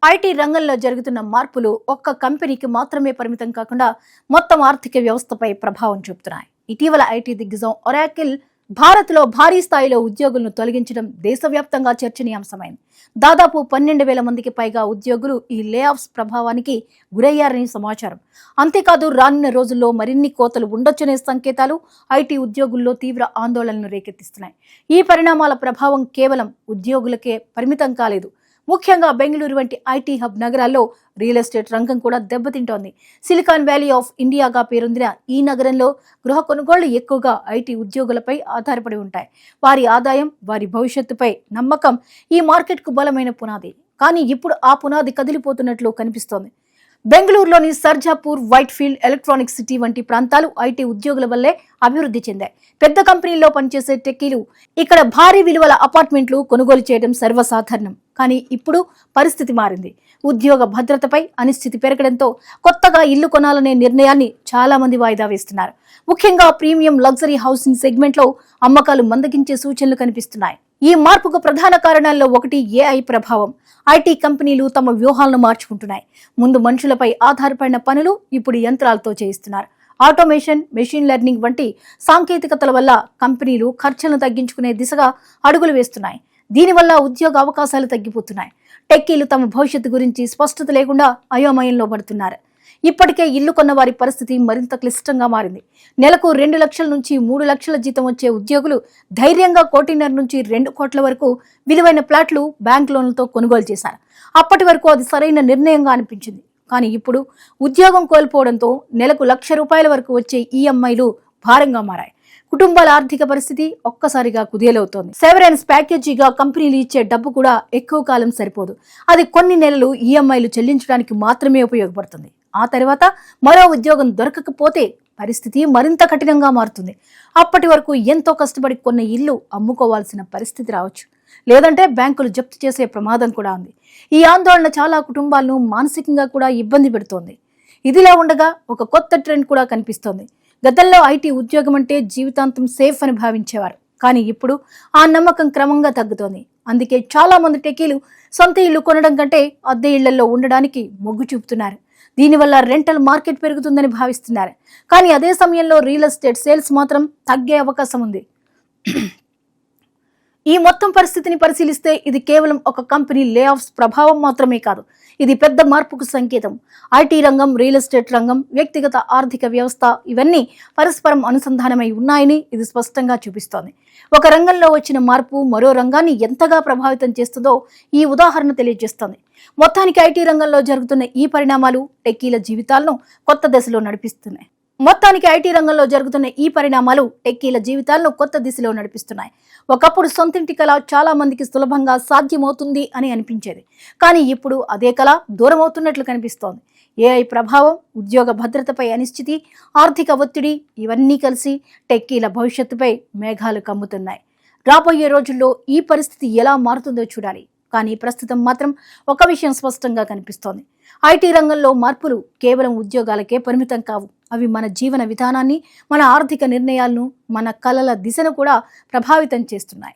IT రంగంలో జరుగుతున్న మార్పులు ఒక్క కంపెనీకి మాత్రమే పరిమితం కాకుండా మొత్తం ఆర్థిక వ్యవస్థపై ప్రభావం చూపుతున్నాయి. ఇటీవల ఐటీ దిగ్గజం ఒరాకిల్ భారత్లో భారీ స్థాయిలో ఉద్యోగులను తొలగించడం దేశవ్యాప్తంగా చర్చనీయాంశమైంది. దాదాపు 12,000 మందికి పైగా ఉద్యోగులు ఈ లే ఆఫ్స్ ప్రభావానికి గురయ్యారని సమాచారం. అంతేకాదు రానున్న రోజుల్లో మరిన్ని కోతలు ఉండొచ్చనే సంకేతాలు ఐటీ ఉద్యోగుల్లో తీవ్ర ఆందోళనను రేకెత్తిస్తున్నాయి. ఈ పరిణామాల ప్రభావం కేవలం ఉద్యోగులకే పరిమితం కాలేదు. ముఖ్యంగా బెంగళూరు వంటి ఐటీ హబ్ నగరాల్లో రియల్ ఎస్టేట్ రంగం కూడా దెబ్బతింటోంది. సిలికాన్ వ్యాలీ ఆఫ్ ఇండియాగా పేరొందిన ఈ నగరంలో గృహ కొనుగోళ్లు ఎక్కువగా ఐటీ ఉద్యోగులపై ఆధారపడి ఉంటాయి. వారి ఆదాయం, వారి భవిష్యత్తుపై నమ్మకం ఈ మార్కెట్కు బలమైన పునాది. కానీ ఇప్పుడు ఆ పునాది కదిలిపోతున్నట్లు కనిపిస్తోంది. బెంగళూరులోని సర్జాపూర్, వైట్ఫీల్డ్, ఎలక్ట్రానిక్ సిటీ వంటి ప్రాంతాలు ఐటీ ఉద్యోగుల వల్లే అభివృద్ధి చెందాయి. పెద్ద కంపెనీల్లో పనిచేసే టెక్కీలు ఇక్కడ భారీ విలువల అపార్ట్మెంట్లు కొనుగోలు చేయడం సర్వసాధారణం. కానీ ఇప్పుడు పరిస్థితి మారింది. ఉద్యోగ భద్రతపై అనిశ్చితి పెరగడంతో కొత్తగా ఇల్లు కొనాలనే నిర్ణయాన్ని చాలా మంది వాయిదా వేస్తున్నారు. ముఖ్యంగా ప్రీమియం లగ్జరీ హౌసింగ్ సెగ్మెంట్లో అమ్మకాలు మందగించే సూచనలు కనిపిస్తున్నాయి. ఈ మార్పుకు ప్రధాన కారణాల్లో ఒకటి ఏఐ ప్రభావం. ఐటీ కంపెనీలు తమ వ్యూహాలను మార్చుకుంటున్నాయి. ముందు మనుషులపై ఆధారపడిన పనులు ఇప్పుడు యంత్రాలతో చేయిస్తున్నారు. ఆటోమేషన్, మెషిన్ లెర్నింగ్ వంటి సాంకేతికతల వల్ల కంపెనీలు ఖర్చులను తగ్గించుకునే దిశగా అడుగులు వేస్తున్నాయి. దీనివల్ల ఉద్యోగ అవకాశాలు తగ్గిపోతున్నాయి. టెక్కీలు తమ భవిష్యత్తు గురించి స్పష్టత లేకుండా అయోమయంలో పడుతున్నారు. ఇప్పటికే ఇల్లు కొన్న వారి పరిస్థితి మరింత క్లిష్టంగా మారింది. నెలకు 2 లక్షల నుంచి 3 లక్షల జీతం వచ్చే ఉద్యోగులు ధైర్యంగా 1.5 నుంచి 2 కోట్ల వరకు విలువైన ప్లాట్లు బ్యాంక్ లోన్లతో కొనుగోలు చేశారు. అప్పటి వరకు అది సరైన నిర్ణయంగా అనిపించింది. కానీ ఇప్పుడు ఉద్యోగం కోల్పోవడంతో నెలకు ₹1,00,000 వరకు వచ్చే ఈఎంఐలు భారంగా మారాయి. కుటుంబాల ఆర్థిక పరిస్థితి ఒక్కసారిగా కుదేలవుతోంది. సెవరెన్స్ ప్యాకేజీగా కంపెనీలు ఇచ్చే డబ్బు కూడా ఎక్కువ కాలం సరిపోదు. అది కొన్ని నెలలు ఈఎంఐలు చెల్లించడానికి మాత్రమే ఉపయోగపడుతుంది. ఆ తర్వాత మరో ఉద్యోగం దొరకకపోతే పరిస్థితి మరింత కఠినంగా మారుతుంది. అప్పటి వరకు ఎంతో కష్టపడి కొన్న ఇల్లు అమ్ముకోవాల్సిన పరిస్థితి రావచ్చు. లేదంటే బ్యాంకులు జప్తు చేసే ప్రమాదం కూడా ఉంది. ఈ ఆందోళన చాలా కుటుంబాలను మానసికంగా కూడా ఇబ్బంది పెడుతోంది. ఇదిలా ఉండగా ఒక కొత్త ట్రెండ్ కూడా కనిపిస్తోంది. గతంలో ఐటీ ఉద్యోగం అంటే జీవితాంతం సేఫ్ అని భావించేవారు. కానీ ఇప్పుడు ఆ నమ్మకం క్రమంగా తగ్గుతోంది. అందుకే చాలా మంది టెక్కీలు సొంత ఇల్లు కొనడం కంటే అద్దె ఇళ్లలో ఉండడానికి మొగ్గు చూపుతున్నారు. దీనివల్ల రెంటల్ మార్కెట్ పెరుగుతుందని భావిస్తున్నారు. కానీ అదే సమయంలో రియల్ ఎస్టేట్ సేల్స్ మాత్రం తగ్గే అవకాశం ఉంది. ఈ మొత్తం పరిస్థితిని పరిశీలిస్తే ఇది కేవలం ఒక కంపెనీ లే ఆఫ్స్ ప్రభావం మాత్రమే కాదు. ఇది పెద్ద మార్పుకు సంకేతం. ఐటీ రంగం, రియల్ ఎస్టేట్ రంగం, వ్యక్తిగత ఆర్థిక వ్యవస్థ ఇవన్నీ పరస్పరం అనుసంధానమై ఉన్నాయని ఇది స్పష్టంగా చూపిస్తోంది. ఒక రంగంలో వచ్చిన మార్పు మరో రంగాన్ని ఎంతగా ప్రభావితం చేస్తుందో ఈ ఉదాహరణ తెలియజేస్తోంది. మొత్తానికి ఐటీ రంగంలో జరుగుతున్న ఈ పరిణామాలు టెక్కీల జీవితాలను కొత్త దిశలో నడిపిస్తున్నాయి. ఒకప్పుడు సొంతింటి కళ చాలా మందికి సులభంగా సాధ్యమవుతుంది అని అనిపించేది. కానీ ఇప్పుడు అదే కళ దూరం అవుతున్నట్లు కనిపిస్తోంది. ఏఐ ప్రభావం, ఉద్యోగ భద్రతపై అనిశ్చితి, ఆర్థిక ఒత్తిడి ఇవన్నీ కలిసి టెక్కీల భవిష్యత్తుపై మేఘాలు కమ్ముతున్నాయి. రాబోయే రోజుల్లో ఈ పరిస్థితి ఎలా మారుతుందో చూడాలి. కానీ ప్రస్తుతం మాత్రం ఒక విషయం స్పష్టంగా కనిపిస్తోంది. ఐటీ రంగంలో మార్పులు కేవలం ఉద్యోగాలకే పరిమితం కావు. అవి మన జీవన విధానాన్ని, మన ఆర్థిక నిర్ణయాలను, మన కలల దిశను కూడా ప్రభావితం చేస్తున్నాయి.